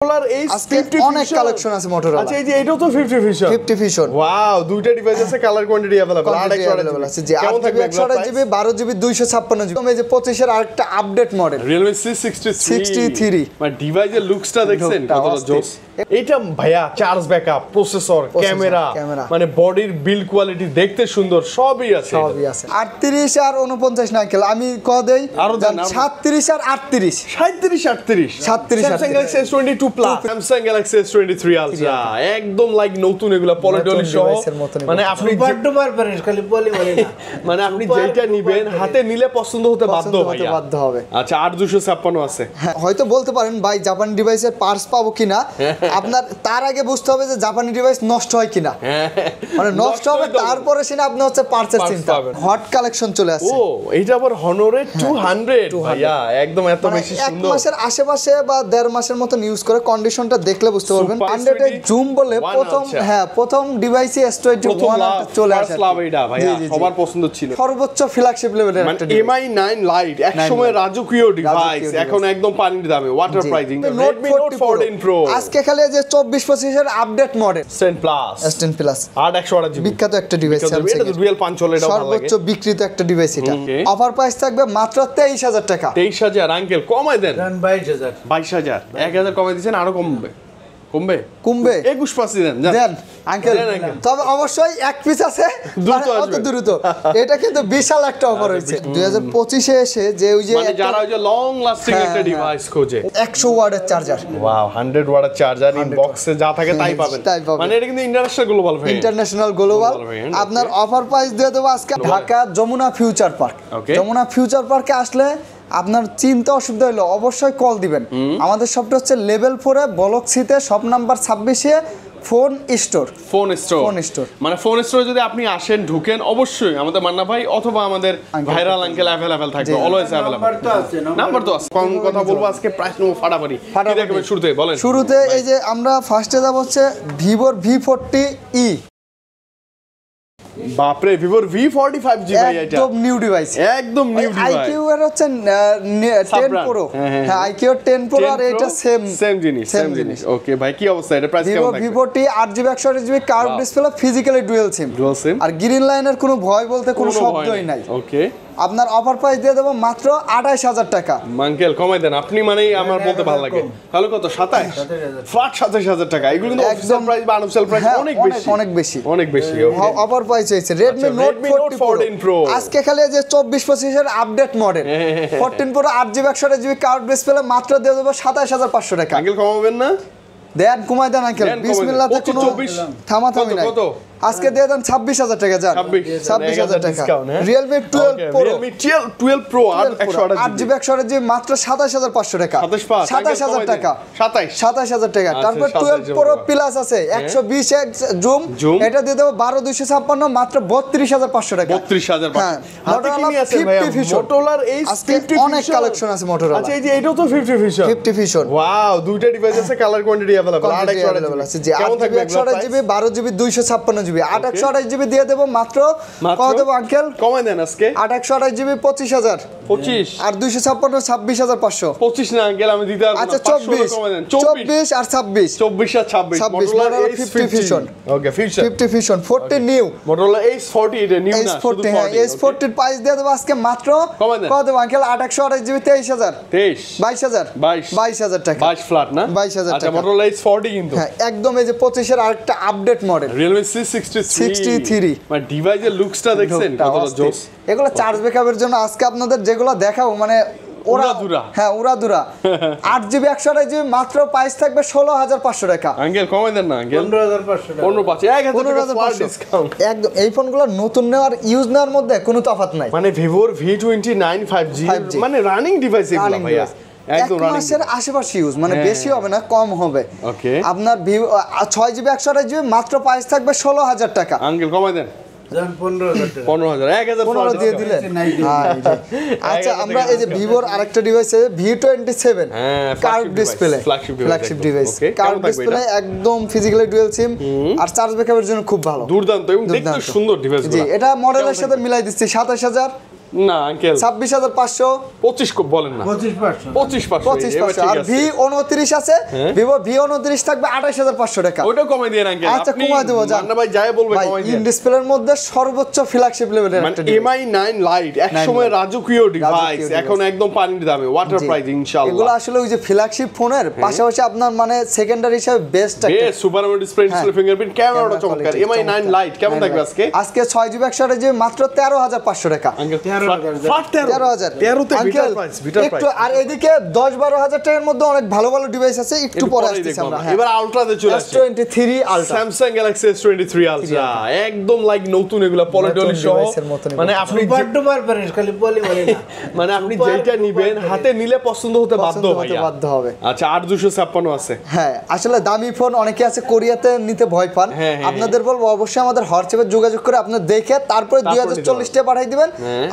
অনেক কালেকশন আছে মোটরোলা। আচ্ছা এই যে এটাও তো 50 ফিশন 50 ফিশন। ওয়াও, দুইটা ডিভাইস আছে, কালার কোয়ান্টিটি अवेलेबल। 8 আছে যে 8GB 12GB 256GB। এই যে 25 এর আরেকটা আপডেট মডেল Realme C63 মানে ডিভাইসের লুকসটা দেখছেন কতটা জোস। এটা ভাইয়া চার্জ ব্যাকআপ, প্রসেসর, ক্যামেরা, মানে বডির বিল্ড কোয়ালিটি দেখতে সুন্দর, সবই আছে। 38 আর 49 না কেল আমি ক দেই 37 আর 38 Samsung Galaxy S22 Plus, Samsung Galaxy S23 Ultra একদম লাইক নতুন, এগুলা পলিডলি সহ, মানে আপনি খালি বলি না, মানে আপনি যেটা নিবেন হাতে নিলে পছন্দ হতে বাধ্য হবে। আচ্ছা 8256 আছে। হয়তো বলতে পারেন ভাই জাপানি ডিভাইসের পার্টস পাবো কিনা, আপনার তার আগে বুঝতে হবে যে জাপানি ডিভাইস নষ্ট হয় কিনা, মানে নষ্ট হবে তারপরে সেটা আপনি হচ্ছে পার্টসের চিন্তা। হট কালেকশন চলে আসছে। ও এইটা আবার হনরের 200 ভাইয়া, একদম এত বেশি সুন্দর। এক মাসের আশেপাশে বা 1.5 মাসের মতো ইউজ করে কন্ডিশনটা দেখলে বুঝতে পারবেন। 100 এর জুম বলে প্রথম ডিভাইসে S21 চলে আসে। এটা ভাইয়া সবার পছন্দ ছিল, সর্বোচ্চ ফ্ল্যাগশিপ লেভেলের একটা MI 9 Lite, এক সময় রাজকীয় ডিভাইস, এখন একদম পানির দামে, water pricing. Redmi Note 14 Pro আজকে খালি যে 24-25 এর update model S10 Plus, 8/128GB বিখ্যাত একটা ডিভাইস। এটা তো ডুয়াল পাঞ্চ হলে এটা ভালো লাগে। সর্বোচ্চ বিক্রিত একটা ডিভাইস এটা। অফার প্রাইস থাকবে মাত্র 23000 টাকা। 23000 আঙ্কেল কমাই দেন। 22000 1000 কমাই দিবেন, আরো কমবে 21% দেন আঙ্কেল। তবে অবশ্যই এক পিস আছে, অত দ্রুত। এটা কিন্তু বিশাল একটা অফার হয়েছে 2025 এ এসে, যে ওই যে যারা ওই যে লং লাস্টিং একটা ডিভাইস খোঁজে, 100 ওয়াটের চার্জার। ওয়াও, 100 ওয়াটের চার্জার ইন বক্সে যা থাকে তাই পাবেন। মানে এটা কিন্তু ইন্টারন্যাশনাল গ্লোবাল। আপনার অফার প্রাইস দিয়ে দেবো আজকে Dhaka Jamuna future park. Jamuna future পার্কে আসলে আপনার চিন্তা অসুবিধা হলো অবশ্যই কল দিবেন। আমাদের শপটা হচ্ছে লেভেল 4 এ ব্লক সিতে শপ নাম্বার 26 এ ফোন স্টোর। মানে ফোন স্টোরে যদি আপনি আসেন ঢুকেন, অবশ্যই আমাদের মান্না ভাই অথবা আমাদের ভাইরাল আঙ্কেল अवेलेबल থাকবে, অলওয়েজ अवेलेबल। নাম্বার তো আছে। কোন কথা বলবো আজকে, প্রাইস নেবো ফাটাফাটি। কি দেখবেন শুরুতে বলেন? শুরুতে এই যে আমরা ফার্স্টে যাব হচ্ছে ভিভোর V40e। বাপরে, ভিভোর V45G ভাই, এটা একদম নিউ ডিভাইস, একদম নিউ ডিভাইস। IQ এর হচ্ছে 10 Pro। হ্যাঁ IQ এর 10 Pro আর এটা সেম জিনিস। ওকে ভাই, কি অবস্থা, এটা প্রাইস কেমন থাকবে? V40 8GB 128GB curve display, physically dual sim. আর গ্রিন লাইনের কোনো ভয় বলতে কোনো শব্দই নাই। ওকে, আপনার অফার প্রাইস দিয়ে দেবো মাত্র 28000 টাকা। আঙ্কেল কমাই দেন, আপনি মানেই আমার বলতে ভালো লাগে। তাহলে কত? 27000 টাকা। এগুলো কিন্তু অফিশিয়াল প্রাইস বা আনঅফিশিয়াল প্রাইস অনেক বেশি। অফার প্রাইস হয়েছে Redmi Note 14 Pro আজকে খালি যে 24-25 এর update model 14 Pro 8GB 128GB curve display মাত্র দিয়ে দেবো 27500 টাকা। আঙ্কেল কমাবেন না? দেন কমাই দেন আঙ্কেল, বিসমিল্লাহ। কোনো থামাথামি নাই, আজকে দিয়ে দেন 26000 টাকা। যান 26000 টাকা। Realme 12 Pro 8GB 128GB মাত্র 27500 টাকা। 27000 টাকা। 27000 টাকা। তারপর 12 Pro Plus আছে 120x জুম, এটা দিয়ে দেব 12256 মাত্র 32500 টাকা। 32000। হ্যাঁ, হাতে কি নিয়ে আছে ভাই? মোটরোলার এই 50 অনেক কালেকশন আছে মোটরোলা। আচ্ছা এই যে এটাও তো 50 ফিশন। ওয়াও, দুইটা ডিভাইস আছে, কালার কোয়ান্টিটি अवेलेबल। 8 আছে যে 8GB 128GB 12GB 256GB 8/128GB দিয়ে দেব মাত্র। কত দেব আঙ্কেল? কমাই দেন আজকে। 8/128GB 25000। আর 256 26500। 25 না আঙ্কেল, আমি দিতে পারবো না। আচ্ছা 24 আর 26। 24 মোটরোলা 50 ফিশন। ওকে, 50 ফিশন 40 নিউ মোটরোলা H40, এটা নিউ না, শুধু 40। H40 এর প্রাইস দিয়ে দেব আজকে মাত্র। কত দেব আঙ্কেল? 8/128GB 23000। 22000 টাকা। 22 ফ্ল্যাট না? 22000 টাকা। আচ্ছা মোটরোলা H40 কিন্তু হ্যাঁ একদম এই যে 25 এর আরেকটা আপডেট মডেল Realme C63 মানে ডিভাইসের লুকসটা দেখছেন কতটা জোস। এগুলো চার্জ ব্যাকআপের জন্য আজকে আপনাদের যেগুলো দেখাবো মানে উড়াধুরা। 8GB 128GB মাত্র প্রাইস থাকবে 16500 টাকা। আঙ্কেল কমাই দেন না আঙ্কেল। 15500 ডিসকাউন্ট। একদম এই ফোনগুলো নতুন নেওয়ার ইউজ নেওয়ার মধ্যে কোনো তফাৎ নাই। মানে ভিভোর V29 5G মানে রানিং ডিভাইস এগুলো ভাইয়া, একদম রানিং। মাসের আশেপাশে ইউজ, মানে বেশি হবে না, কম হবে। ওকে, আপনার 6GB 128GB মাত্র প্রাইস থাকবে 16000 টাকা। আঙ্কেল কমাই দেন। 15 দিয়ে দিলে। আচ্ছা আমরা এই যে ভিভোর আরেকটা ডিভাইস আছে V27 curve display, flagship device. Curve display একদম ফিজিক্যালি ডুয়াল সিম আর চার্জ ব্যাকআপের জন্য খুব ভালো, দুর্দান্ত এবং দেখতে সুন্দর ডিভাইস। জি, এটা মডেলের সাথে মিলাই দিচ্ছি 27000। না আঙ্কেল 26,500 25 বলেন না 25 আর V29 আছে Vivo V29 থাকবে 28,500 টাকা ওটা কমাই দেন আঙ্কেল আচ্ছা কমাই দেব জান না ভাই যাই বলবে কমাই দেন ইন ডিসপ্লের মধ্যে সর্বোচ্চ ফ্ল্যাগশিপ লেভেলের একটা MI 9 লাইট এক সময় রাজকীয় ডিভাইস এখন একদম পানির দামে ওয়াটার প্রাইস ইনশাআল্লাহ এগুলো আসলে ওই যে ফ্ল্যাগশিপ ফোনের পাশাপাশি আপনার মানে সেকেন্ডারি হিসেবে বেস্ট একটা সুপার AMOLED ডিসপ্লে ফিঙ্গারপ্রিন্ট ক্যামেরাটা চমৎকার MI 9 লাইট কেমন থাকবে আজকে 6GB 128GB মাত্র 13,500 টাকা আঙ্কেল 13,000 13 তে বিটার প্রাইস একটু আর এদিকে 10-12,000 টাকার মধ্যে অনেক ভালো ভালো ডিভাইস আছে একটু পরে আসতেছি আমরা এবার আলট্রাতে চলে আসছে S23 ultra Samsung Galaxy S23 Ultra একদম লাইক নতুন এগুলা পলিডলি সহ মানে আপনি সুপার ডুপার প্যারেন্ট খালি বলি না মানে আপনি যেটা নিবেন হাতে নিলে পছন্দ হতে বাধ্য হবে আচ্ছা 8256 আছে হ্যাঁ আসলে দামি ফোন অনেকে আছে কোরিয়াতে নিতে ভয় পান আপনাদের বলবো অবশ্যই আমাদের হোয়াটসঅ্যাপে যোগাযোগ করে আপনি দেখে তারপরে 2040 টাকা পাঠিয়ে দিবেন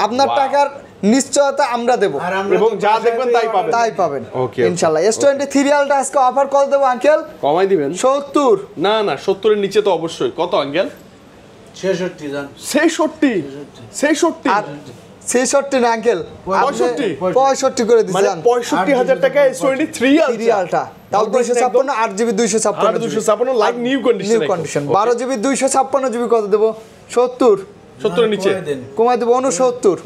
আপনার টাকার নিশ্চয়তা আমরা দেব এবং যা দেখবেন তাই পাবেন ইনশাআল্লাহ S23 আলট্রা আজকে অফার কল দেব আঙ্কেল কমাই দিবেন 70 না 70 এর নিচে তো অবশ্যই কত আঙ্কেল 66 জান 66 না আঙ্কেল 65 করে দিছেন মানে 65,000 টাকা S23 আলট্রা তাও 256 8GB 256 like new condition 12GB 256GB কত দেব 70 এর নিচে কমাই দেব 69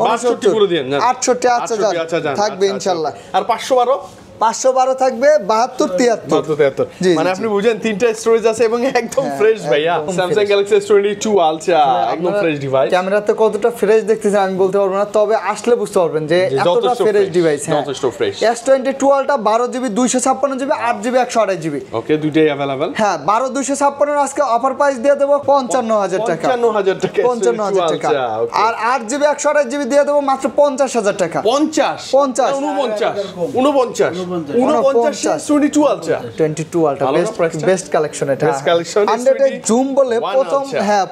62 করে দেন 68 আচ্ছা থাকবে ইনশাআল্লাহ আর 512 512 থাকবে 72 73 মানে আপনি বুঝেন তিনটা স্টোরেজ আছে এবং একদম ফ্রেশ ভাইয়া Samsung Galaxy S22 Ultra একদম ফ্রেশ ডিভাইস ক্যামেরাতে কতটা ফ্রেশ দেখতেছেন আমি বলতে পারবো না তবে আসলে বুঝতে পারবেন যে এতটা ফ্রেশ ডিভাইস যথেষ্ট fresh S22 Ultra 12GB 256GB 8GB 128GB ওকে দুইটাই अवेलेबल হ্যাঁ 12 256 আজকে অফার প্রাইস দিয়ে দেব 55,000 টাকা 55,000 টাকা আর 8GB 128GB দিয়ে দেব মাত্র 50,000 টাকা 49 22 Ultra 22 Ultra বেস্ট কালেকশন এটা বেস্ট কালেকশন 100 এর জুম বলে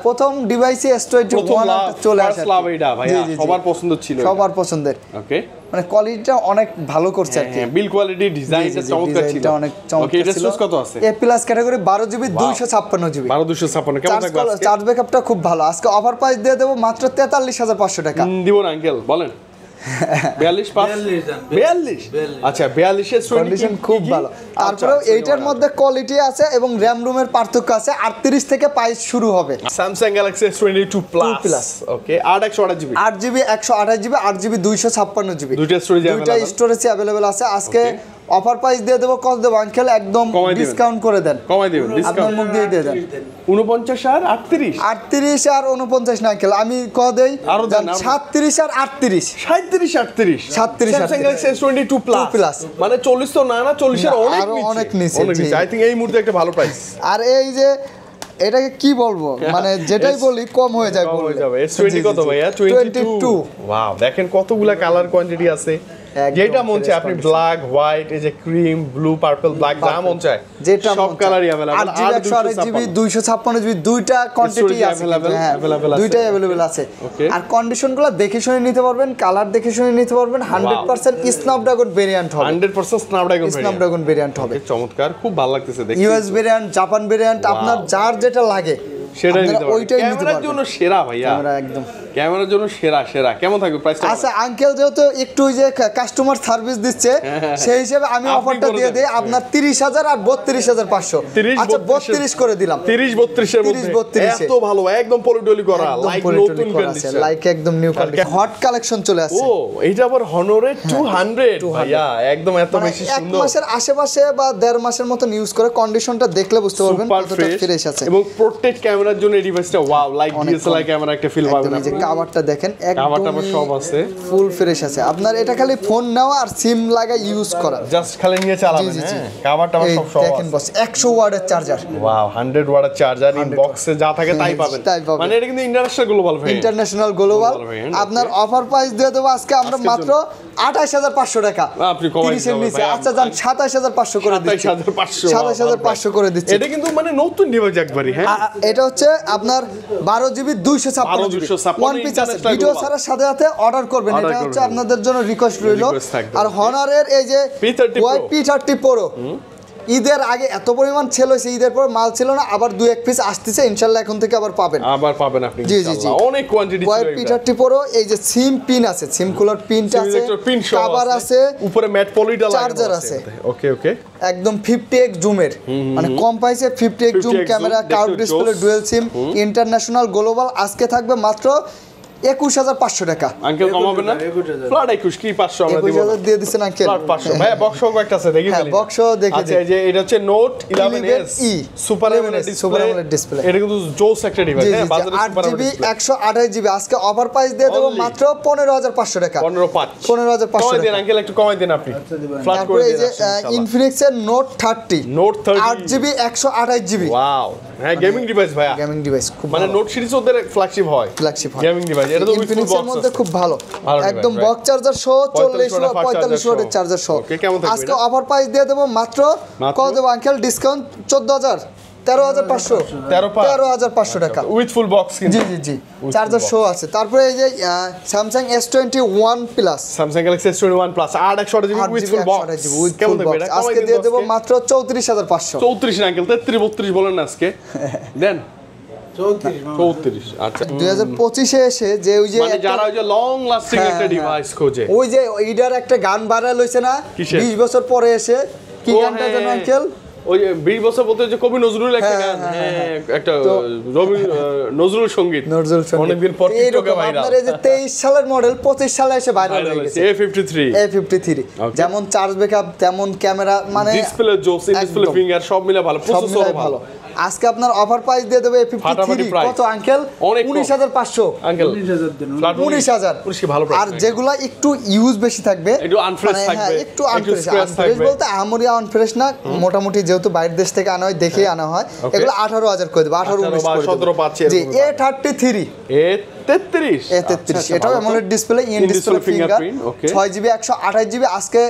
প্রথম ডিভাইসে S21 চলে আসে এটা ভাইয়া সবার পছন্দ ছিল সবার পছন্দের ওকে মানে কোয়ালিটিটা অনেক ভালো করছে আর কি বিল কোয়ালিটি ডিজাইনটা চমৎকার ছিল এটা অনেক চমৎকার ছিল এটা কত আছে A+ ক্যাটাগরি 12GB 256GB 1256 কেমন থাকবে আজকে চার্জ ব্যাকআপটা খুব ভালো আজকে অফার প্রাইস দিয়ে দেব মাত্র 43,500 টাকা দিব না আঙ্কেল বলেন 42 আচ্ছা 42 এর কন্ডিশন খুব ভালো তারপরেও এইটার মধ্যে কোয়ালিটি আছে এবং র‍্যাম রুমের পার্থক্য আছে 38 থেকে প্রাইস শুরু হবে Samsung Galaxy S22 Plus ওকে 828GB 8GB 128GB 8GB 256GB দুইটা স্টোরেজ अवेलेबल আছে আজকে অফার প্রাইস দিয়ে দেব কত দেব আঙ্কেল একদম ডিসকাউন্ট করে দেন কমাই দিবেন আপনার মুখ দিয়ে দিয়ে দেন 49 আর 38 আর 49 না আঙ্কেল আমি কত দেই 37 আর 38 Samsung Galaxy S22 Plus মানে 40 তো না 40 এর অনেক নিচে আই থিং এই মুহূর্তে একটা ভালো প্রাইস আর এই যে এটাকে কি বলবো মানে যেটাই বলি কম হয়ে যায় S20 কত ভাইয়া 22 ওয়াও দেখেন কতগুলা কালার কোয়ান্টিটি আছে যেটা মন চায় আপনি ব্ল্যাক হোয়াইট এই যে ক্রিম ব্লু পার্পল ব্ল্যাক যা মন চায় যেটা সব কালারই अवेलेबल 8GB 256GB দুইটা কোয়ান্টিটি আছে দুইটাই अवेलेबल আছে আর কন্ডিশনগুলো দেখে শুনে নিতে পারবেন কালার দেখে শুনে নিতে পারবেন 100% স্ন্যাপড্রাগন ভেরিয়েন্ট হবে 100% স্ন্যাপড্রাগন ভেরিয়েন্ট হবে চমৎকার খুব ভালো লাগতেছে দেখতে ইউএস ভেরিয়েন্ট জাপান ভেরিয়েন্ট আপনার যার যেটা লাগে সেটাই নিতে পারবেন ওইটাই নিতে পারবেন ক্যামেরার জন্য সেরা ভাইয়া ক্যামেরার জন্য সেরা কেমন থাকবে প্রাইসটা আচ্ছা আঙ্কেল যেহেতু একটু ওই যে কাস্টমার সার্ভিস দিচ্ছে সেই হিসেবে আমি অফারটা দিয়ে দেই আপনার 30,000 আর 32,500 আচ্ছা 32 করে দিলাম 30-32 এর মধ্যে এত ভালো একদম পলিডলি করা লাইক নতুন কন্ডিশন লাইক একদম নিউ কন্ডিশন হট কালেকশন চলে আসছে ও এটা আবার হনরের 200 ভাইয়া একদম এত বেশি সুন্দর এক মাসের আশেপাশে বা 1.5 মাসের মতো ইউজ করে কন্ডিশনটা দেখলে বুঝতে পারবেন কতটা ফ্রেশ আছে এবং প্রোটেক্ট ক্যামেরার জন্য এই ডিভাইসটা ওয়াও লাইক ডিএসএলআর ক্যামেরা একটা ফিল পাবেন আপনি যে কভারটা দেখেন একদম সব আছে ফুল ফ্রেশ আছে আপনার এটা খালি ফোন নেওয়া আর সিম লাগা ইউজ করা জাস্ট খালি নিয়ে চালাবেন হ্যাঁ কভারটা সব দেখেন বস 100 ওয়াটের চার্জার ওয়াও 100 ওয়াটের চার্জার ইন বক্সে যা থাকে তাই পাবেন মানে এটা কিন্তু ইন্টারন্যাশনাল গ্লোবাল আপনার অফার প্রাইস দিয়ে দেব আজকে আমরা মাত্র 28,500 টাকা আপনি কমাই দিন নিচে আচ্ছা জান 27,500 করে দিচ্ছি 27,500 করে দিচ্ছি এটা কিন্তু মানে নতুন ডিভাইস একবারই হ্যাঁ এটা হচ্ছে আপনার 12GB 256 ওয়ান পিস আছে ভিডিও ছাড়ার সাথে সাথে অর্ডার করবেন এটা হচ্ছে আপনাদের জন্য রিকোয়েস্ট রইল আর হনারের এই যে P30 Pro ঈদের আগে এত পরিমাণ সেল হয়েছে, ঈদের পর মাল ছিল না, আবার 2-1 পিস আসতেছে ইনশাআল্লাহ, এখন থেকে আবার পাবেন আপনি জি জি জি। অনেক কোয়ান্টিটি ছিল ওয়াই পিটারটি পরো, এই যে সিম পিন আছে, সিম কুলার পিনটা আছে, কভার আছে, উপরে ম্যাট পলিটা লাগানো চার্জার আছে। ওকে ওকে একদম 50x জুমের, মানে কম প্রাইসে 50x zoom 50x camera, zoom, curve দেখতে ডিসপ্লে, জোস। Dual SIM, international global. আজকে থাকবে মাত্র 21500 টাকা। আঙ্কেল কমাবে না? 21,000 ফ্ল্যাট 21 কি 500 আমরা দিব 21000 দিয়ে দিছেন আঙ্কেল। ফ্ল্যাট 500 ভাই বক্স একটা আছে দেখি হ্যাঁ, খালি box দেখে আচ্ছা এই যে এটা হচ্ছে note 11s 11E super Super display AMOLED display। এটা কিন্তু জোস একটা ডিভাইস জি হ্যাঁ জি, বাজারে 8 সুপার জিবি 128 জিবি আজকে অফার প্রাইস দিয়ে দেবো Only মাত্র 15500 টাকা। 15,500 15,500 কমাই দেন টাকা। আঙ্কেল একটু কমাই দেন আপনি দিবেন। ফ্ল্যাট তারপরে করে এই দেন যে ইনশাআল্লাহ ইনফিনিক্স এর note 30 note 30 8 GB 128 GB wow হ্যাঁ গেমিং ডিভাইস ভাইয়া গেমিং ডিভাইস, খুব মানে নোট সিরিজ ওদের ফ্ল্যাগশিপ হয় ফ্ল্যাগশিপ গেমিং ডিভাইস এটা তো উইথ ফুল ইনফিনিক্স এর বক্স মধ্যে খুব ভালো, ভালো একদম device, বক্স চার্জার সহ 45 45 ওয়াটের চার্জার সহ। Okay, কেমন থাকবে আজকে এটা? অফার প্রাইস দিয়ে দেবো মাত্র মাত্র? কত দেবো আঙ্কেল ডিসকাউন্ট 14000 13500 13500 টাকা। উইথ ফুল বক্স কিন্তু জি জি জি চার্জার সহ আছে। তারপরে এই যে Samsung S21 plus Samsung Galaxy S21 plus 8 GB with full box কেমন থাকবে এটা আজকে দিয়ে দেবো মাত্র 34500। 34 না আঙ্কেল 33 32 বলেন না আজকে দেন 34 মামা। 34 আচ্ছা 2025 এ এসে যে ওই যে মানে যারা ওই যে লং লাস্টিং হ্যাঁ, একটা হ্যাঁ। ডিভাইস খোঁজে ওই যে ইডার একটা গান ভাইরাল হইছে না কিসের? 20 বছর পরে এসে, কি ও গানটা যেন হ্যাঁ। আঙ্কেল? ওই যে 20 বছর বলতে যে কবি নজরুল একটা হ্যাঁ, গান হ্যাঁ, হ্যাঁ একটা রবি নজরুল সঙ্গীত নজরুল সঙ্গীত। অনেকদিন পর টিকটকে এইরকম ভাইরাল আপনার এই যে 23 সালের মডেল 25 সালে এসে ভাইরাল হয়ে গেছে। A53 A53 Okay. যেমন চার্জ ব্যাকআপ তেমন ক্যামেরা, মানে ডিসপ্লে জোস ডিসপ্লে একদম। ফিঙ্গার সব মিলে ভালো সব প্রসেসর মিলাই ভালো আজকে আপনার অফার প্রাইস দিয়ে দেবে ফাটাফাটি A53 price। কত আঙ্কেল? অনেক কম। 19500 আঙ্কেল 19,000 দিন। ফ্ল্যাট 19000 পুরস্কার ভালো price আর যেগুলা একটু ইউজ বেশি থাকবে, একটু unfresh মানে হ্যাঁ, থাকবে, একটু একটু আনফ্রেশ scratch থাকবে। বলতে আমরিয়া আনফ্রেশ না, মোটামুটি যেহেতু বাইরের দেশ থেকে আনা হয় দেখেই আনা হয়, Okay. এগুলো 18000 করে দেবো, 18 19 করে 17 দেবো। পাচ্ছি জি এরকম A33 A33 A33 এটাও AMOLED display, in In-display display finger, fingerprint, okay. 6GB 128GB আজকে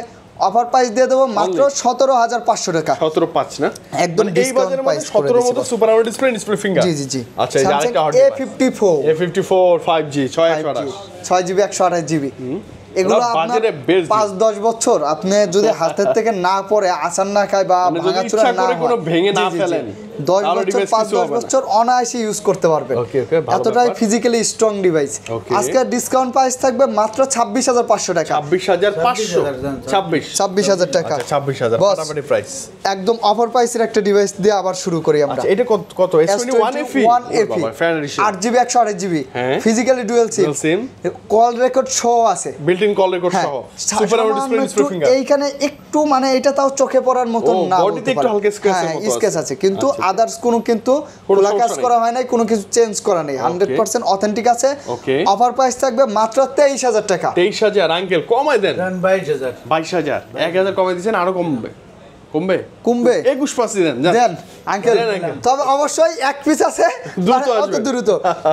অফার প্রাইস দিয়ে দেবো মাত্র 17500 টাকা। 17.5 না একদম মানে এই discount বাজারের মধ্যে price করে 17 দিছি মতো সুপার আমোলেড ডিসপ্লে ফিঙ্গার জি জি জি আচ্ছা এই যে Samsung আরেকটা hot A54 A54 5G 628 6GB 128GB এগুলো ওরা আপনার বাজারে best 5-10 বছর আপনি যদি হাতের থেকে না পড়ে আসান না খায় বা মানে যদি ভাঙাচোরা ইচ্ছা না করে কোনো হয়, ভেঙে না জি, জি, জি। ফেলেন, 10 তাহলে বছর device কিছু 5-10 হবে না। বছর অনায়াসে ইউজ করতে পারবেন। Okay, okay, ভালো এতটাই ব্যাপার। Physically strong device. Okay. আজকে ডিসকাউন্ট প্রাইস থাকবে মাত্র 26500 টাকা। 26500 26 26000 টাকা। আচ্ছা 26000 Boss, ফাটাফাটি প্রাইস একদম অফার প্রাইসের একটা ডিভাইস দিয়ে আবার শুরু করি আমরা। আচ্ছা এটা কত S21 FE বাবা ফ্যান এডিশন 8GB 128GB হ্যাঁ। ফিজিক্যালি ডুয়াল সিম, Dual SIM। Call record show আছে। বিল্ট ইন কল রেকর্ড হ্যাঁ, সহ সুপার আমোলেড সামান্য ডিসপ্লে একটু ফিঙ্গার এইখানে একটু মানে এটা তাও চোখে পড়ার মতো ও, না, body তে একটু হালকা scratch এর মতো স্কেচ আছে, কিন্তু আচ্ছা। আদার্স কোনো কিন্তু কোনো খোলা কাজ সমস্যা করা হয় নাই, কোনো কিছু চেঞ্জ করা নেই, 100% অথেন্টিক আছে। Okay. অফার প্রাইস থাকবে মাত্র 23000 টাকা। 23000 আঙ্কেল কমাই দেন দেন 22,000 22000 1000 কমাই দিয়েছেন আরো কমবে কমবে কমবে 21 দেন যান। দেন আঙ্কেল, দেন, uncle। তবে অবশ্যই এক পিস আছে, দ্রুত মানে অত আসবে। দ্রুত।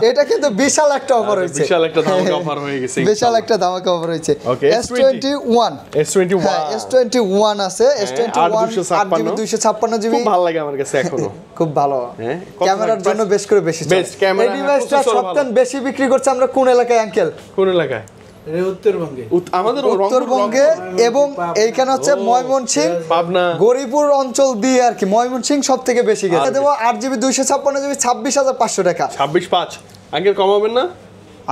এটা কিন্তু বিশাল একটা অফার আচ্ছা, হয়েছে, বিশাল একটা ধামাকা offer হয়ে গেছে, বিশাল একটা ধামাকা অফার হয়েছে। Okay, S21 S21 হ্যাঁ S21 আছে, S21 8GB 256GB খুব ভালো লাগে আমার কাছে এখনো খুব ভালো, হ্যাঁ, কত ক্যামেরার লাগে জন্য বেশ করে বেশি Best camera, এই ডিভাইসটা processor সবথেকে ভালো। বেশি বিক্রি করছে আমরা কোন এলাকায় আঙ্কেল? কোন এলাকায় এটা উত্তরবঙ্গে। আমাদের উত্তরবঙ্গে এবং এইখানে হচ্ছে ময়মনসিংহ পাবনা গরিপুর অঞ্চল দিয়ে আর কি, ময়মনসিংহ সব থেকে বেশি গেছে। দেবো 8GB 256GB 26500 টাকা। 26.5 আঙ্কেল কমাবেন না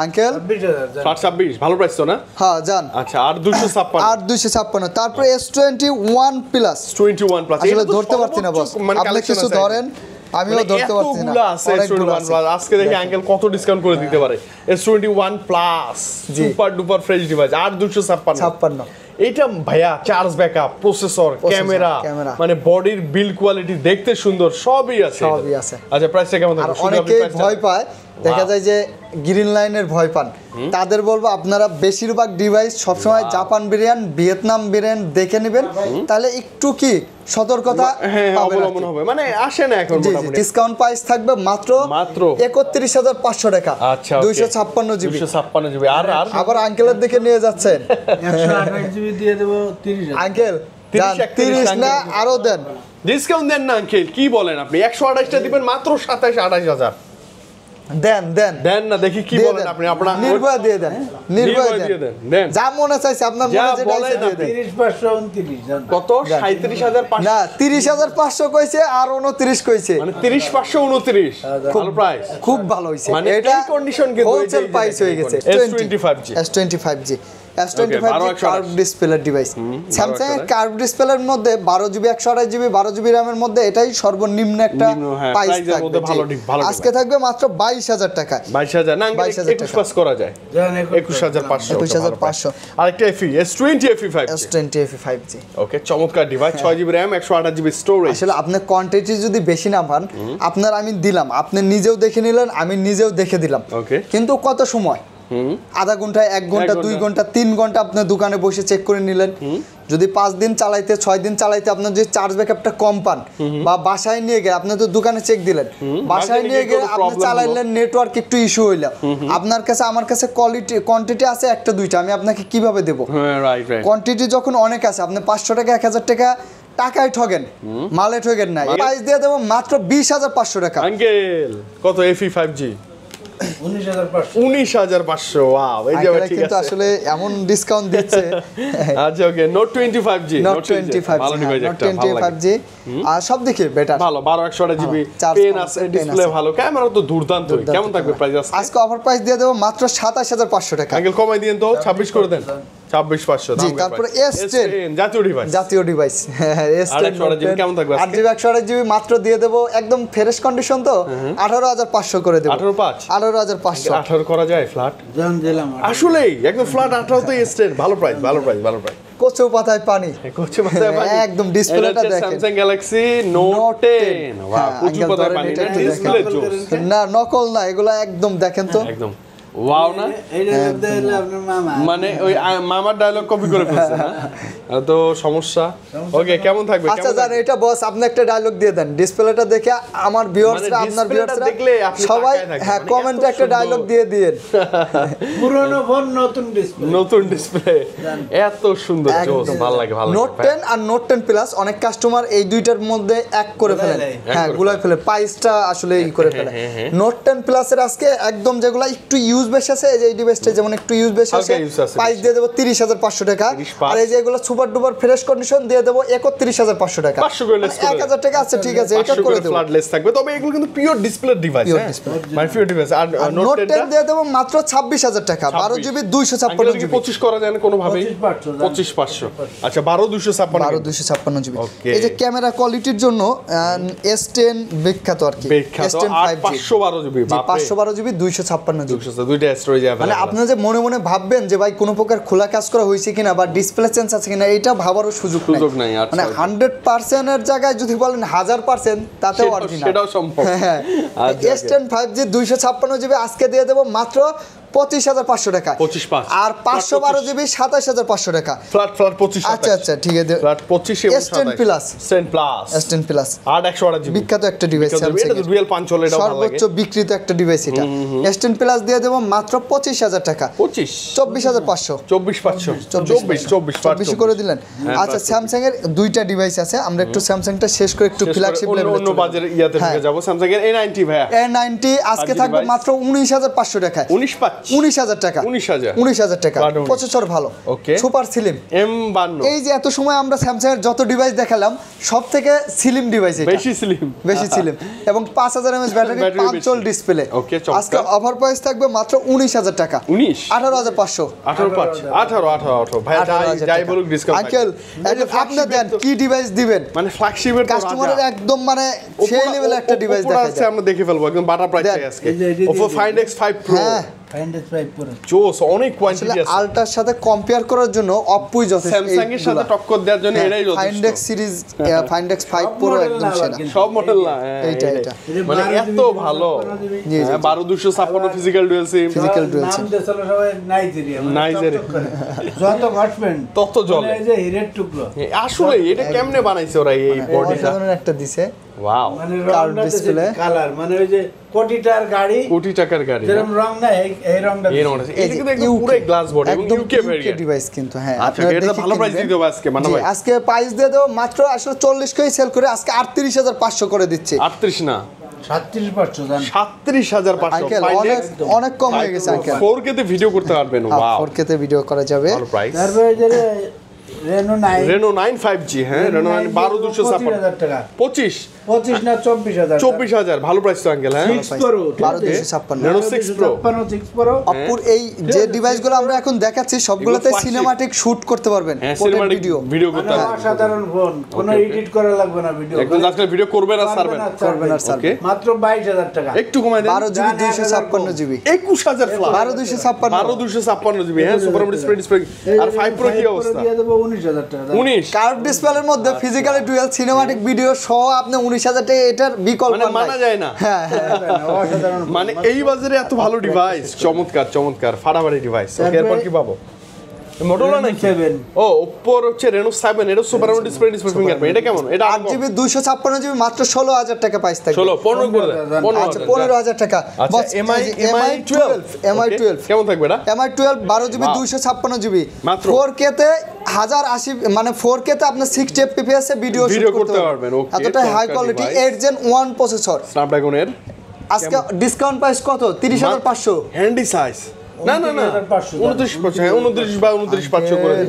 আঙ্কেল 26,000 দেন। 26 ভালো প্রাইস তো না হ্যাঁ যান। আচ্ছা আর 256 আর 256 তারপরে S21 প্লাস 21 প্লাস আসলে ধরতে পারছি না বস, আপনি কিছু ধরেন, আমিও ধরতে পারছি না, এতগুলো আছে অনেকগুলো S21 আছে। প্লাস আজকে দেখি আঙ্কেল কত ডিসকাউন্ট করে দিতে পারে S21 প্লাস জি। সুপার ডুপার ফ্রেশ ডিভাইস আর 256 56 এইটা ভাইয়া charge backup processor camera camera. মানে বডির বিল্ড কোয়ালিটি দেখতে সুন্দর সবই আছে সবই আছে। আচ্ছা প্রাইসটা কেমন আর থাকবে শুধু আপনি অনেকেই price টা- ভয় পায়, দেখা যায় যে গ্রিন লাইনের ভয় পান, তাদের বলবো আপনারা বেশিরভাগ ডিভাইস সবসময় জাপান ব্র্যান্ড ভিয়েতনাম ব্র্যান্ড দেখে নেবেন, তাহলে একটু কি সতর্কতা হ্যাঁ পাবেন আর কি। অবলম্বন হবে মানে আসে না এখন জি জি মোটামুটি ডিসকাউন্ট প্রাইস থাকবে মাত্র মাত্র 31500 টাকা। আচ্ছা 256GB 256 জিবি আর আর আবার আঙ্কেলের দিকে নিয়ে যাচ্ছেন 128 জিবি দিয়ে দেবো 30,000 আঙ্কেল 30, 30 না আঙ্কেল। আরো দেন, ডিসকাউন্ট দেন না আঙ্কেল কি বলেন আপনি 128টা দিবেন মাত্র 27 28000 দেন না দেখি কি বলেন আপনি আপনার নির্ভয় দিয়ে দেন, নির্ভয় দিয়ে দেন, দেন যা মনে চাইছে আপনার মনে যেটা আছে দিয়ে দেন। 30,529 কত 37,500 না 30,500 কইছে আর 29 কইছে, মানে 30,529 ভালো প্রাইস, খুব ভালো হইছে। মানে এটা এই কন্ডিশন কিন্তু হোলসেল প্রাইস হয়ে গেছে। S25G S25G curve display device. Samsung এর কার্ভ ডিসপ্লের মধ্যে 12GB 128GB 12GB RAM-এর মধ্যে এটাই সর্বনিম্ন একটা প্রাইস থাকবে। আজকে থাকবে মাত্র 22,000 টাকা। 22,000 না 21 পাস করা যায়, 21,500 21,500। আরেকটা FE S20 FE 5G S20 FE 5G ওকে, চমৎকার device, 6GB RAM 128GB storage. আসলে আপনি কোয়ান্টিটি যদি বেশি না পান, আপনার আমি দিলাম, আপনি নিজেও দেখে নিলেন, আমি নিজেও দেখে দিলাম, ওকে, কিন্তু কত সময়? আধা ঘন্টা, 1 ঘন্টা, 2 ঘন্টা, 3 ঘন্টা আপনার দোকানে বসে চেক করে নিলেন। যদি 5 দিন চালাইতে 6 দিন চালাইতে আপনার যদি চার্জ ব্যাকআপটা কম পান, বা বাসায় নিয়ে গেলে আপনি তো দোকানে চেক দিলেন, বাসায় নিয়ে গেলে আপনি চালাইলেন, নেটওয়ার্ক একটু ইস্যু হইল, আপনার কাছে আমার কাছে কোয়ান্টিটি আছে 1টা 2টা, আমি আপনাকে কিভাবে দেবো? কোয়ান্টিটি যখন অনেক আছে, আপনি 500 টাকা 1000 টাকা টাকায় ঠগেন, মালে ঠগেন না। প্রাইস দিয়ে দেবো মাত্র 20,500 টাকা। আঙ্কেল কত FE 5G? 19,500। ওয়াও, এই যে ঠিক কিন্তু আছে, আসলে এমন ডিসকাউন্ট দিচ্ছে। আচ্ছা ওকে, Note 25G, Note 25 ভালো ডিভাইস একটা, Note 25G আর সব দিকে বেটার, ভালো 12/128GB পেন আছে, ডিসপ্লে ভালো, ক্যামেরা তো দুর্দান্ত। কেমন থাকবে প্রাইস আজকে? অফার প্রাইস দিয়ে দেব মাত্র 27,500 টাকা। আঙ্কেল কমাই দিয়েন তো, 26 করে দেন, 26,500। জি, তারপরে S10 জাতীয় ডিভাইস S10 কেমন থাকবে আজকে? 8GB 128GB মাত্র দিয়ে দেব, একদম ফ্রেশ কন্ডিশন তো, 18,500 করে দেব। 18,500 18 করা যায় ফ্ল্যাট? জান দিলাম আসলেই একদম ফ্ল্যাট 18 তো S10 ভালো প্রাইস। কচু পাতায় পানি, একদম ডিসপ্লেটা দেখেন, Samsung Galaxy Note 10। ওয়াও, কচু পাতায় পানি, ডিসপ্লে জোস না, নকল না, এগুলা একদম দেখেন তো, একদম ওয়াও না, এইটা দিলে আপনার মামা মানে ওই মামার ডায়লগ কপি করে ফেলছে না, তো সমস্যা। ওকে, কেমন থাকবে? আচ্ছা জান, এটা বস আপনি একটা ডায়লগ দিয়ে দেন, ডিসপ্লেটা দেখে আমার ভিউয়ার্সরা, আপনার ভিউয়ার্সরা সবাই কমেন্টে একটা ডায়লগ দিয়ে দিয়েন। পুরনো ফোন নতুন ডিসপ্লে এত সুন্দর, জোস, ভালো লাগে। Note 10 আর Note 10 প্লাস অনেক কাস্টমার এই দুইটার মধ্যে এক করে ফেলেন, গুলাই ফেলে, প্রাইসটা আসলে ই করে ফেলে। Note 10 প্লাসের আজকে একদম যেগুলা একটু ইউজ বেশি আছে, এই ডিভাইসটা যেমন একটু ইউজ বেশি আছে, প্রাইস দিয়ে দেব 30,500 টাকা। আর এই যে এগুলো সুপার ডুপার ফ্রেশ কন্ডিশন দিয়ে দেব 31,500 টাকা। 1,000 টাকা আছে, ঠিক আছে, এটা করে দেব, ফ্ল্যাটলেস থাকবে। তবে এগুলো কিন্তু পিওর ডিসপ্লে ডিভাইস, মানে পিওর ডিভাইস। আর Note 10 দিয়ে দেব মাত্র 26,000 টাকা, 12GB 256GB। 25 করা যায় না কোনো ভাবে? 25,500। আচ্ছা, 12/256GB। এই যে ক্যামেরা কোয়ালিটির জন্য S10 বিখ্যাত আর কি, S10 5G 512GB, 512GB 256GB, দুইটা স্টোরেজ अवेलेबल। মানে আপনি যে মনে মনে ভাববেন যে ভাই কোনো প্রকার খোলা কাজ করা হয়েছে কিনা বা ডিসপ্লে চেঞ্জ আছে কিনা, এটা ভাবারও সুযোগ নাই। মানে 100% এর জায়গায় যদি বলেন 1000%, তাতেও অরিজিনাল, সেটাও সম্ভব। S10 5G 256GB আজকে দিয়ে দেব মাত্র 25,500 টাকা। 25,500 আর 512GB 27,500 টাকা। ফ্ল্যাট 25। আচ্ছা ঠিক আছে, ফ্ল্যাট 25 এবং S10 plus, S10 plus 128GB বিখ্যাত একটা ডিভাইস, এটা তো ডুয়াল পাঞ্চ হলে এটা ভালো লাগে, সর্বোচ্চ বিক্রিত একটা ডিভাইস এটা। S10 প্লাস দিয়ে দেব মাত্র 25,000 টাকা। 24,500 24 করে দিলেন। আচ্ছা, স্যামসাং এর দুইটা ডিভাইস আছে, আমরা একটু স্যামসাংটা শেষ করে একটু ফ্ল্যাগশিপ লেভেলে অন্য বাজারে ইয়াতে থেকে যাব। স্যামসাং এর A90 ভাইয়া, A90 আজকে থাকবে মাত্র 19,500 টাকা। 19,000 টাকা, 19,000 টাকা। প্রসেসর ভালো, ওকে, সুপার স্লিম M52। এই যে এত সময় আমরা স্যামসাং এর যত ডিভাইস দেখালাম, সব থেকে স্লিম ডিভাইস এটা, বেশি স্লিম, এবং 5000 mAh ব্যাটারি, 5 ডিসপ্লে। ওকে, আজকে অফার প্রাইস থাকবে মাত্র 19,000 টাকা। 18,500 18 ভাই, যাই বলুক ডিসকাউন্ট। আঙ্কেল আপনি দেন কি ডিভাইস দিবেন, মানে ফ্ল্যাগশিপের কাস্টমারের একদম মানে সেই লেভেলে একটা ডিভাইস দেখাই, আমরা দেখে ফেলবো একদম বাটা প্রাইস আজকে। Oppo Find X5 Pro, জোস, অনেক কোয়ান্টিটি আছে। আলট্রার সাথে কম্পেয়ার করার জন্য অপ্পোই যথেষ্ট, স্যামসাং এর সাথে টক্কর দেওয়ার জন্য এটাই যথেষ্ট। Find X series, Find X5 Pro একদম সেরা, সব মডেল না, এইটা মানে এত ভালো। 12/256 ফিজিক্যাল ডুয়াল সিম, নাম দেশাল সবাই নাইজেরিয়া যত ঘটবেন তত জলে, এই যে হিরের টুকরো। আসলে এটা কেমনে বানাইছে ওরা এই বডিটা? সাধারণ একটা দিছে, ওয়াও, মানে রংটা ডিসপ্লে কালার, মানে ওই যে কোটি টাকার গাড়ি যেরকম রং না, এই রংটা এটা কিন্তু একদম পুরো গ্লাস বডি এবং ইউকে ভেরিয়েন্ট ডিভাইস কিন্তু। হ্যাঁ, আচ্ছা, এটা ভালো প্রাইস দিয়ে দেব আজকে, মানে ভাই আজকে প্রাইস দিয়ে দেব মাত্র আসলে 40 করে সেল করে আজকে 38,500 করে দিচ্ছি। 38 না, 37,500 জান। 37,500 আঙ্কেল অনেক কম হয়ে গেছে আঙ্কেল। 4K তে ভিডিও করতে পারবেন। ওয়াও, 4K তে ভিডিও করা যাবে। ভালো প্রাইস। তারপরে যে Reno 9 Reno 9 5G, হ্যাঁ, Reno 9 12256 25,000 টাকা। 25 না 24,000 24,000 ভালো প্রাইস তো আঙ্কেল। হ্যাঁ, 6 Pro 12,256 Reno 6 Pro 6 Pro অপুর এই যে ডিভাইসগুলো আমরা এখন দেখাচ্ছি সবগুলোতে সিনেমাটিক শুট করতে পারবেন, হ্যাঁ, পোর্ট্রেট সিনেমাটিক ভিডিও। ভিডিও করতে মানে পারবেন। অসাধারণ ফোন, কোনো এডিট করা লাগবে না ভিডিও। একদম আজকাল ভিডিও করবেন আর ছাড়বেন। করবেন আর ছাড়বেন। ওকে, মাত্র 22,000 টাকা। একটু কমাই দেন। 12GB 256GB 21,000 flat. 12,256 12,256GB, হ্যাঁ, সুপার ডিসপ্লে। আর 5 Pro কি অবস্থা? দিয়ে দেব 19,000 টাকা। 19 কার্ভ ডিসপ্লের মধ্যে ফিজিক্যালি ডুয়াল সিনেমাটিক ভিডিও সহ আপনি 19,000 টাকা, এটার বিকল্প মানে মানা যায় না। হ্যাঁ অসাধারণ মানে এই বাজারে এত ভালো ডিভাইস, চমৎকার চমৎকার ফাটাফাটি ডিভাইস। ওকে, এরপর কি পাবো? মোটরোলা নাকি? 7 ও, Oppo হচ্ছে Reno 7, এটা সুপার ডিসপ্লে ফিঙ্গারপ্রিন্ট। এটা কেমন? এটা 8GB 256GB মাত্র 16,000 টাকা প্রাইস থাকবে। 16 15 করে দেন। আচ্ছা 15,000 টাকা। আচ্ছা, বস, MI এই যে MI 12 কেমন থাকবে এটা? MI 12 12GB 256GB মাত্র। 4K তে 1080 মানে 4K তে আপনি 60 fps এ ভিডিও ভিডিও শুট করতে করতে পারবেন। পারবেন। ওকে, এতটা হাই কোয়ালিটি 8 Gen 1 প্রসেসর। স্ন্যাপড্রাগনের আজকে ডিসকাউন্ট প্রাইস কত? 30,500। Handy size. না না না 29,500, হ্যাঁ, 29 বা 29,500 করে দিন।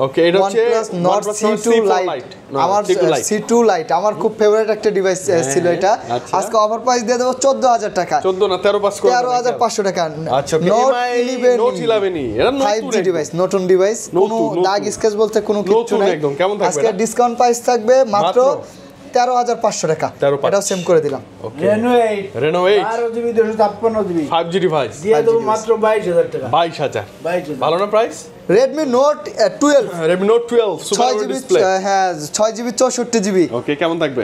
ওকে, এটা হচ্ছে OnePlus Nord C2 Lite। আমার C2 Lite আমার খুব ফেভারিট একটা ডিভাইস ছিল এটা। আচ্ছা। আজকে অফার প্রাইস দিয়ে দেব 14,000 টাকা। 14 না 13,500 করে 13,500 টাকা। আচ্ছা, Note MI 11 Note 11 এটা 5G ডিভাইস, নতুন ডিভাইস, কোনো দাগ স্কেচ বলতে কোনো কিছু নতুন নাই। একদম। কেমন থাকবে আজকে এটা? ডিসকাউন্ট প্রাইস থাকবে মাত্র 13,500 টাকা। 13,500 এটাও সেম করে দিলাম। Reno 8 Reno 8 12GB 256GB 5G device দিয়ে দেব মাত্র 22,000 টাকা। 22,000। 22,000 ভালো না price? Redmi Note 12 Redmi Note 12 super 6GB display. হ্যাঁ 6GB 64GB। ওকে, কেমন থাকবে?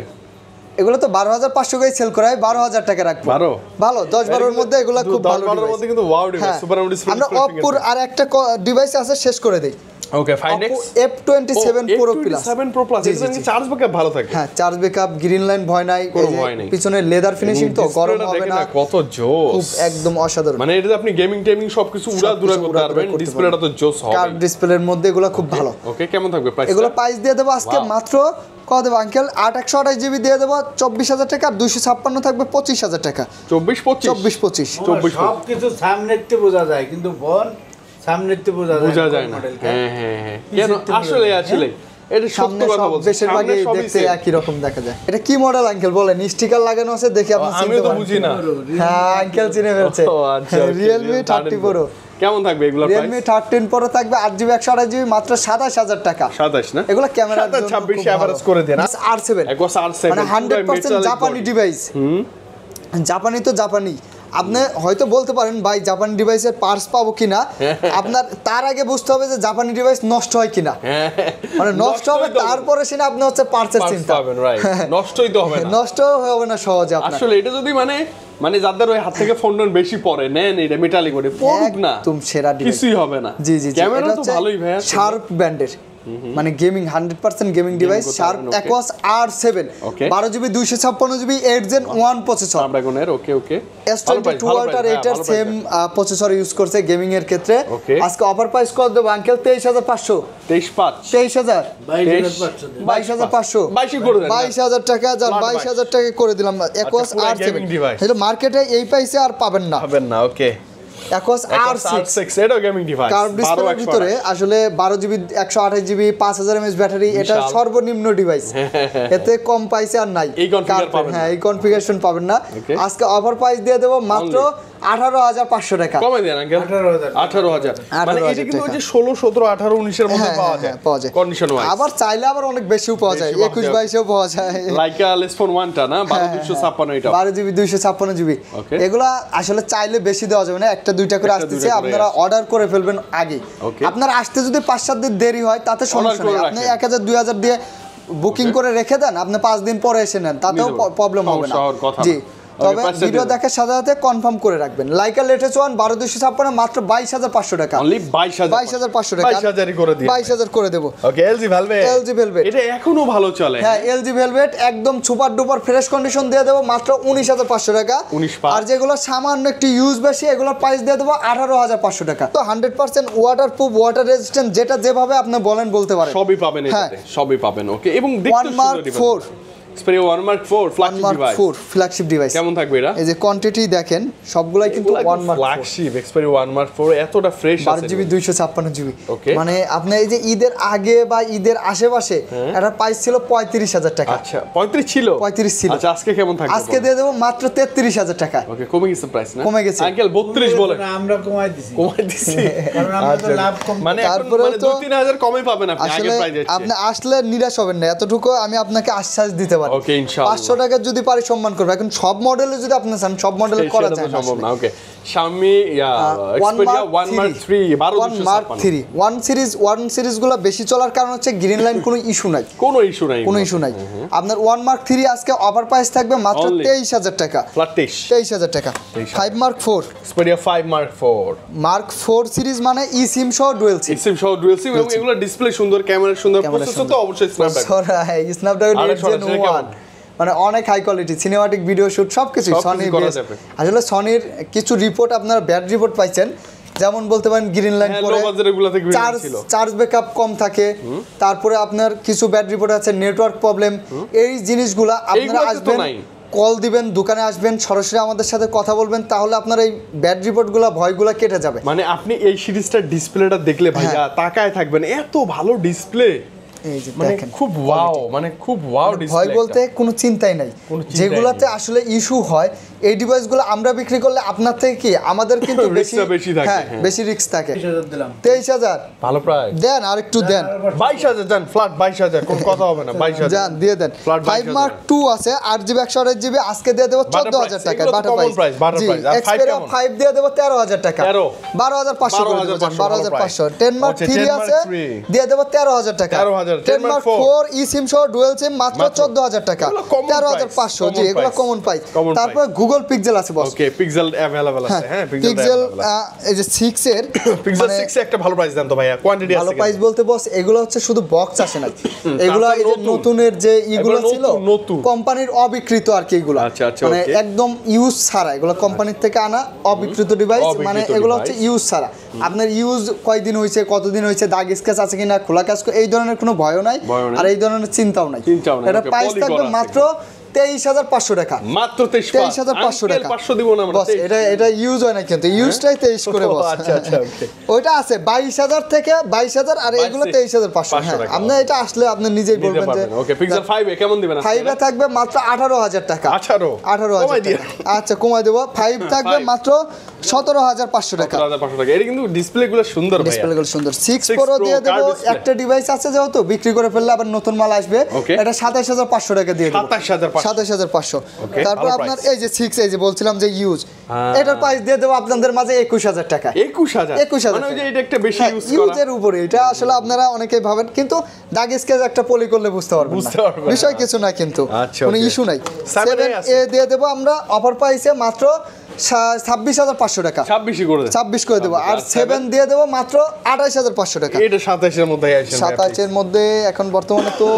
এগুলো তো 12,500 করে সেল করা হয়, 12,000 টাকা রাখবো। 12 ভালো 10-12 এর মধ্যে এগুলো খুব ভালো 10-12 এর ডিভাইস। মধ্যে কিন্তু ওয়াও ডিভাইস, হ্যাঁ, সুপার ডিসপ্লে। আমরা Oppo আর একটা ডিভাইস আছে শেষ করে দেই। ওকে, Find X Oppo F27 Pro Plus। 7 Pro Plus, জি, এটা জি, জি। চার্জ ব্যাকআপ ভালো থাকে। হ্যাঁ চার্জ ব্যাকআপ, গ্রিন লাইন ভয় নাই, কোনো এই যে ভয় নেই। পিছনে লেদার ফিনিশিং তো গরম হবে না, কত জোস, খুব একদম অসাধারণ। মানে এটা আপনি গেমিং টেমিং সবকিছু উড়াধুরা করতে পারবেন। ডিসপ্লেটা তো জোস হবে। কার্ভ ডিসপ্লের মধ্যে এগুলো খুব ভালো। ওকে, কেমন থাকবে প্রাইস? এগুলো প্রাইস দিয়ে দেবো আজকে Wow. মাত্র কত দেবো আঙ্কেল? 8/128GB দিয়ে দেবো 24,000 টাকা। আর 256 থাকবে 25,000 টাকা। 24-25 24-25 সব কিছু সামনেতে বোঝা যায় কিন্তু ফোন সামনেতে বোঝা যায় না। হ্যাঁ হ্যাঁ হ্যাঁ, কেন? আসলে এটা সত্য সামনে কথা সব বলছি। বেশিরভাগই সামনে সবই দেখতে same। একই রকম দেখা যায়। এটা কি মডেল আঙ্কেল বলেন? স্টিকার লাগানো আছে দেখে আপনি আমিও চিনতে তো পারবেন। বুঝি না। হ্যাঁ আঙ্কেল চিনে ফেলছে। ও আচ্ছা, okay, Realme 30 Pro। কেমন থাকবে এগুলো প্রাইস? Realme 13 Pro থাকবে 8GB 128GB মাত্র 27,000 টাকা। 27 না? এগুলো ক্যামেরা 26 এভারেজ করে দেন। R7 একবার R7 মানে 100% জাপানি ডিভাইস। জাপানি তো জাপানি। আপনি হয়তো বলতে পারেন ভাই জাপানি ডিভাইসের পার্টস পাবো কিনা, আপনার তার আগে বুঝতে হবে যে জাপানি ডিভাইস নষ্ট হয় কিনা। মানে নষ্ট হবে তারপরে সিনা আপনি হচ্ছে পার্টসের চিন্তা পাবেন, রাইট? নষ্টই তো হবে না। নষ্ট হবে না সহজে আপনার। আসলে এটা যদি মানে যাদের ওই হাত থেকে ফোন বেশি পড়ে নেন, এটা মেটালিক বডি পড়ুক না, একদম সেরা ডিভাইস, কিছুই হবে না। জি জি জি। ক্যামেরা এটা তো হচ্ছে ভালোই ভাই। শার্প ব্র্যান্ডের, মানে gaming 100% gaming device. Sharp aquos R7 12GB 256GB 8 Gen 1 processor. স্ন্যাপড্রাগনের। ওকে ওকে, S22 Ultra 8 এর সেম প্রসেসর ইউজ করছে গেমিং এর ক্ষেত্রে। আজকে অফার প্রাইস কত দেব আঙ্কেল? 23,500। 23,500 22,500 22,000 টাকা। যান 22,000 টাকা করে দিলাম। অ্যাকোয়াস R7 এটা মার্কেটে এই প্রাইসে আর পাবেন না। ওকে, অ্যাকোয়াস R6 এটাও গেমিং ডিভাইস। কার্ভ ডিসপ্লের ভিতরে আসলে 12GB 128GB 5000 mAh ব্যাটারি, এটা সর্বনিম্ন ডিভাইস। এতে কম পাইছে আর নাই। এই কনফিগার পাবেন না। হ্যাঁ এই কনফিগারেশন পাবেন না। আজকে অফার প্রাইস দিয়ে দেব মাত্র 18,500 টাকা। কমে দেন আঙ্কেল, 18,000। মানে এটা কিন্তু ওই যে 16 17 18 19 এর মধ্যে পাওয়া যায় কন্ডিশন ওয়াইজ। আবার চাইলে আবার অনেক বেশিও পাওয়া যায়, 21 22 এও পাওয়া যায়। লাইকা লেসফোন 1টা না 12256 এটা 12GB 256GB। এগুলা আসলে চাইলে বেশি দেওয়া যাবে না, একটা দুইটা করে আসতেছে, আপনারা অর্ডার করে ফেলবেন আগে। আপনার আসতে যদি 5-7 দিন দেরি হয় তাতে সমস্যা নেই, আপনি 1000 2000 দিয়ে বুকিং করে রেখে দেন, আপনি 5 দিন পরে এসে নেন, তাতেও প্রবলেম হবে না। জি, তবে ভিডিও দেখার সাথে সাথে কনফার্ম করে রাখবেন। লাইকা লেটেস্ট 1 12256 মাত্র 22,500 টাকা। অনলি 22,500 টাকা। 22,500 করে দিই, 22,000 করে দেব। ওকে, LG Velvet এটা এখনো ভালো চলে। হ্যাঁ LG Velvet একদম সুপার ডুপার ফ্রেশ কন্ডিশন দিয়ে দেব মাত্র 19,500 টাকা। আর যেগুলো সামান্য একটু ইউজ বেশি এগুলোর প্রাইস দিয়ে দেব 18,500 টাকা। তো 100% ওয়াটারপ্রুফ, ওয়াটার রেজিস্ট্যান্ট, যেটা যেভাবে আপনি বলতে পারেন সবই পাবেন এটাতে, সবই পাবেন। ওকে, এবং দেখতে সুন্দর device. Xperia 1 Mark 4 flagship device 4 flagship device কেমন থাকবে এটা? এই যে কোয়ান্টিটি দেখেন সবগুলাই কিন্তু 1 মার্ক ফ্ল্যাগশিপ Xperia 1 Mark 4 এতটা ফ্রেশ আছে 12 জিবি 256 জিবি Okay. মানে আপনি এই যে ঈদের আগে বা ঈদের আশেপাশে এটা প্রাইস ছিল 35000 টাকা। আচ্ছা 35 ছিল 35 ছিল। আচ্ছা আজকে কেমন থাকবে? আজকে দিয়ে দেব মাত্র 33000 টাকা। ওকে কমে গেছে প্রাইস না? কমে গেছে। আঙ্কেল 32 বলে না, আমরা কমাই দিছি কারণ আমরা তো লাভ কম মানে এখন তারপরে মানে তো 2-3000 কমে পাবেন আপনি আসলে আগের প্রাইস আছে আপনি আসলে নিরাশ হবেন না, এতটুকু আমি আপনাকে আশ্বাস দিতে পারি। ওকে ইনশাআল্লাহ 500 টাকা যদি পারি সম্মান করব। এখন সব মডেলে যদি আপনি চান সব মডেলে করা যায় না সম্ভব না ওকে Xiaomi Xperia 1 Mark 3 1 Mark 3 1 সিরিজগুলো বেশি চলার কারণ হচ্ছে গ্রিন লাইন কোনো ইস্যু নাই, কোনো ইস্যু নাই কোনো ইস্যু নাই। আপনার 1 Mark 3 আজকে অফার প্রাইস থাকবে মাত্র Only 23000 টাকা। ফ্ল্যাট 23000 টাকা। 5 Mark 4 Xperia 5 Mark 4 Mark 4 series মানে ই সিম সহ ডুয়াল সিম। সিম সহ ডুয়াল সিম এবং এগুলো ডিসপ্লে সুন্দর, ক্যামেরা সুন্দর, প্রসেসর তো অবশ্যই স্ন্যাপড্রাগন 8 Gen 1 মানে অনেক high quality cinematic video shoot সবকিছু সনি করা যাবে। আসলে সনির কিছু রিপোর্ট আপনারা ব্যাড রিপোর্ট পাইছেন, যেমন বলতে পারেন গ্রিন লাইন হ্যাঁ, পরে low budget এগুলোতে green line ছিল। চার্জ ব্যাকআপ কম থাকে, তারপরে আপনার কিছু ব্যাড রিপোর্ট আছে নেটওয়ার্ক প্রবলেম। এই জিনিসগুলা আপনারা এইগুলোতে তো আসবেন নাই। কল দিবেন, দোকানে আসবেন, সরাসরি আমাদের সাথে কথা বলবেন, তাহলে আপনার এই ব্যাড রিপোর্টগুলো ভয়গুলো কেটে যাবে। মানে আপনি এই সিরিজটার ডিসপ্লেটা দেখলে ভাইয়া তাকায় থাকবেন, এত ভালো ডিসপ্লে, এই যে মানে দেখেন খুব ওয়াও, মানে খুব ওয়াও ডিসপ্লে। ভয় বলতে কোনো চিন্তাই নাই। কোনো চিন্তাই যেগুলাতে আসলে ইস্যু হয় এই ডিভাইসগুলো আমরা বিক্রি করলে আপনার থেকে কি আমাদের কিন্তু Risk-টা বেশি থাকে, হ্যাঁ হ্যাঁ। বেশি রিস্ক থাকে। 23000 দিলাম 23000 ভালো প্রাইস। দেন আর একটু দেন 22000 দেন, ফ্ল্যাট 22000, কোন কথা হবে না, 22000 যান দিয়ে দেন। Flat 5 Mark 2 আছে 8GB 128GB আজকে দিয়ে দেব 14000 টাকা এগুলো তো বাটা common price, butter জি price। আর 5 Xperia কেমন? 5 দিয়ে দেব 13000 টাকা 12500 করে দেব 12500 12500 10 Mark আচ্ছা, 3 10 Mark আছে 3 দিয়ে দেব 13000 টাকা 13000 10 Mark 4 ই সিম সহ ডুয়াল সিম মাত্র 14000 টাকা এগুলো common 13500 জি price, এগুলো কমন প্রাইস। common তারপর গুগল পিক্সেল আছে বস। ওকে পিক্সেল अवेलेबल আছে, হ্যাঁ পিক্সেল এই যে 6 এর পিক্সেল 6 এ একটা ভালো প্রাইস দেন তো ভাইয়া, কোয়ান্টিটি আছে ভালো প্রাইস বলতে বস এগুলো হচ্ছে শুধু বক্স আসে না, এগুলো তারপর এই যে নতুন। নতুনের যে ইগুলো এগুলো ছিল নতুন। কোম্পানির অবিকৃত আর কি এগুলো, আচ্ছা, আচ্ছা, মানে okay. একদম ইউজ ছাড়া এগুলো কোম্পানির থেকে আনা অবিকৃত ডিভাইস, অবিকৃত মানে এগুলো device। হচ্ছে ইউজ ছাড়া। আপনার ইউজ কয়দিন হয়েছে কতদিন হয়েছে দাগ স্কেচ আছে কিনা খোলা কাজ এই ধরনের কোনো ভয়ও নাই ভয়ও নাই। আর এই ধরনের চিন্তাও নাই। চিন্তাও নাই, এটা okay, প্রাইস poly থাকবে করা আছে মাত্র 23500 টাকা। মাত্র 23500 টাকা 500 দিব না আমরা, বস এটা ইউজ হয় না কিন্তু ইউজটাই 23 করে বস। আচ্ছা আচ্ছা ওকে ওইটা আছে 22000 থেকে 22000 আর এগুলো 23500। হ্যাঁ টাকা। আপনি এটা আসলে আপনি নিজেই নিতে বলবেন যে পারবেন। ওকে পিক্সেল 5 এ কেমন দিবেন? 5 এ থাকবে মাত্র 18000 টাকা। 18000 কমাই দিয়ে। টাকা। আচ্ছা কমাই দেব। 5 থাকবে 5 মাত্র 17500 টাকা। 17500 টাকা। এটা কিন্তু ডিসপ্লে গুলো সুন্দর ভাইয়া, ডিসপ্লেগুলো সুন্দর। 6 6 Pro Pro দিয়ে দেব। কার display? একটা ডিভাইস আছে যেহেতু বিক্রি করে ফেললে আবার নতুন মাল আসবে। Okay. এটা 27500 টাকা দিয়ে দেব। 27500 27500। Okay, তারপর ভালো আপনার price। এই যে 6 এই যে বলছিলাম যে ইউজ এটার প্রাইস দিয়ে দেব আপনাদের মাঝে 21000 টাকা। 21000 মানে ওই যে এটা একটা বেশি ইউজ করা, ইউজের উপরে এটা আসলে আপনারা অনেকেই ভাবেন কিন্তু দাগ স্কেচ একটা পলি করলে বুঝতে পারবেন বুঝতে না। পারবেন বিষয় না। কিছু না কিন্তু আচ্ছা, কোনো okay। ইস্যু নাই। 7A আছে। 7A দিয়ে দেব আমরা অফার প্রাইসে মাত্র 26500 টাকা। 26 করে দেন। 26 করে দেব। আর 7 দিয়ে দেব মাত্র 28500 টাকা। এটা 27 এর মধ্যে আসেন 27 এর মধ্যে এখন বর্তমানে তো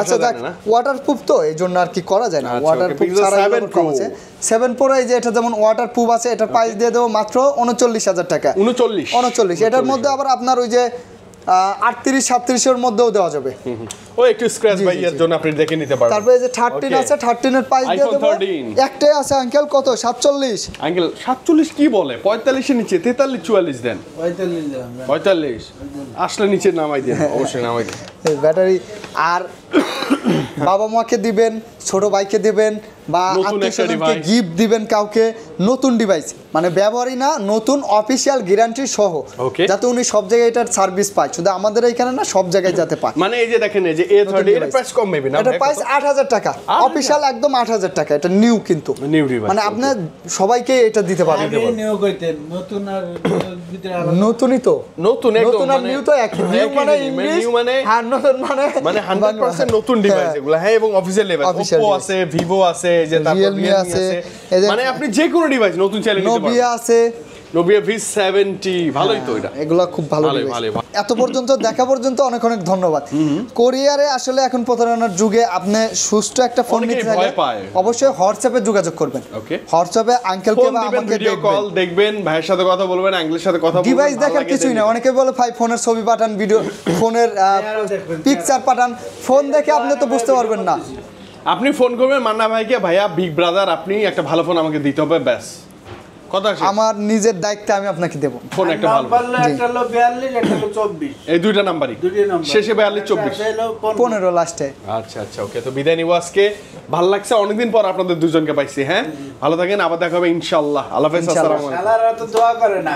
আচ্ছা যায় দেখ না? ওয়াটারপ্রুফ তো এই জন্য আর কি করা যায় না, আচ্ছা, ওয়াটারপ্রুফ okay, Pixel ছাড়া 7 কম Pro। আছে। 7 Pro এই যে এটা যেমন ওয়াটারপ্রুফ আছে এটার প্রাইস দিয়ে দেব মাত্র 39000 টাকা। 39 এটার মধ্যে আবার আপনার ওই যে 38-37 এর মধ্যেও দেওয়া যাবে। ও একটু স্ক্র্যাচ বাই এর জন্য আপনি দেখে নিতে পারবেন। তারপরে এই যে 13 Okay. আছে 13 এর প্রাইস দিয়ে iPhone দেব 13 একটাই আছে আঙ্কেল কত 47। আঙ্কেল 47 কি বলে 45 এর নিচে 43 44 দেন 45 দিলাম 45 আসলে নিচে নামাই দেন, অবশ্যই নামাই দেন। ব্যাটারি আর বাবা মাকে দিবেন, ছোট ভাইকে দিবেন বা নতুন একটা আত্মীয়স্বজনকে device। গিফট দিবেন কাউকে, নতুন ডিভাইস মানে ব্যবহারই না নতুন অফিসিয়াল গ্যারান্টি সহ, Okay. যাতে উনি সব জায়গায় এটার সার্ভিস পায়, শুধু আমাদের এখানে না সব জায়গায় যাতে পায়। মানে এই যে দেখেন এই যে A30 এর প্রাইস কম মেবি না, এটা প্রাইস 8000 টাকা, 8000 অফিসিয়াল একদম 8000 টাকা। এটা নিউ কিন্তু নিউ ডিভাইস মানে আপনি সবাইকে এটা দিতে পারবেন। আগে নিউ কইতেন নতুন আর ভিতরে আলাদা নতুনই তো নতুন একদম নতুন আর নিউ তো একই। নিউ মানে ইংলিশ, নিউ মানে আর নতুন মানে 100% নতুন ডিভাইস এগুলো, হ্যাঁ এবং official level Official Oppo device। আছে, Vivo আছে, যে তারপর Realme Realme আছে, আছে, এই যে- মানে আপনি যে কোনো ডিভাইস নতুন চাইলে নিতে পারবেন। নোবিয়া আছে, Nubia V70 ভালোই তো এটা। এগুলা খুব ভালো ভালোই, device। ভালোই, ভালো। এত পর্যন্ত দেখা পর্যন্ত অনেক অনেক ধন্যবাদ। কোরিয়ারে আসলে এখন প্রতারণার যুগে আপনি সুস্থ একটা ফোন অনেকেই নিতে চাইলে ভয় পায়। অবশ্যই হোয়াটসঅ্যাপে যোগাযোগ করবেন। Okay. হোয়াটসঅ্যাপে আঙ্কেলকে ফোন বা দিবেন, আমাকে ভিডিও কল দেখবেন, ভাইয়ের সাথে কথা বলবেন, আঙ্কেলের সাথে কথা বলবেন। ডিভাইস ভালো দেখার লাগে কিছুই না। দেখবেন। অনেকে বলে ভাই ফোনের ছবি পাঠান, ভিডিও ফোনের চেহারাও দেখবেন, পিকচার পাঠান, ফোন দেখে আপনি তো বুঝতে পারবেন না। আপনি ফোন করবেন মান্না ভাইকে, ভাইয়া বিগ ব্রাদার আপনি একটা ভালো ফোন আমাকে দিতে হবে, ব্যাস কথা শেষ। আমার নিজের দায়িত্বে আমি আপনাকে দেব ফোন একটা ভালো, একটা হলো 42 একটা হলো 24 এই দুইটা নাম্বারই, শেষে 42 24 15 লাস্টে। আচ্ছা আচ্ছা ওকে, তো বিদায় নিব আজকে। ভালো লাগছে অনেকদিন পর আপনাদের দুজনকে পাইছি। হ্যাঁ ভালো থাকেন, আবার দেখা হবে ইনশাআল্লাহ। আল্লাহ হাফেজ, আসসালামু আলাইকুম। আল্লাহর তো দোয়া করে না।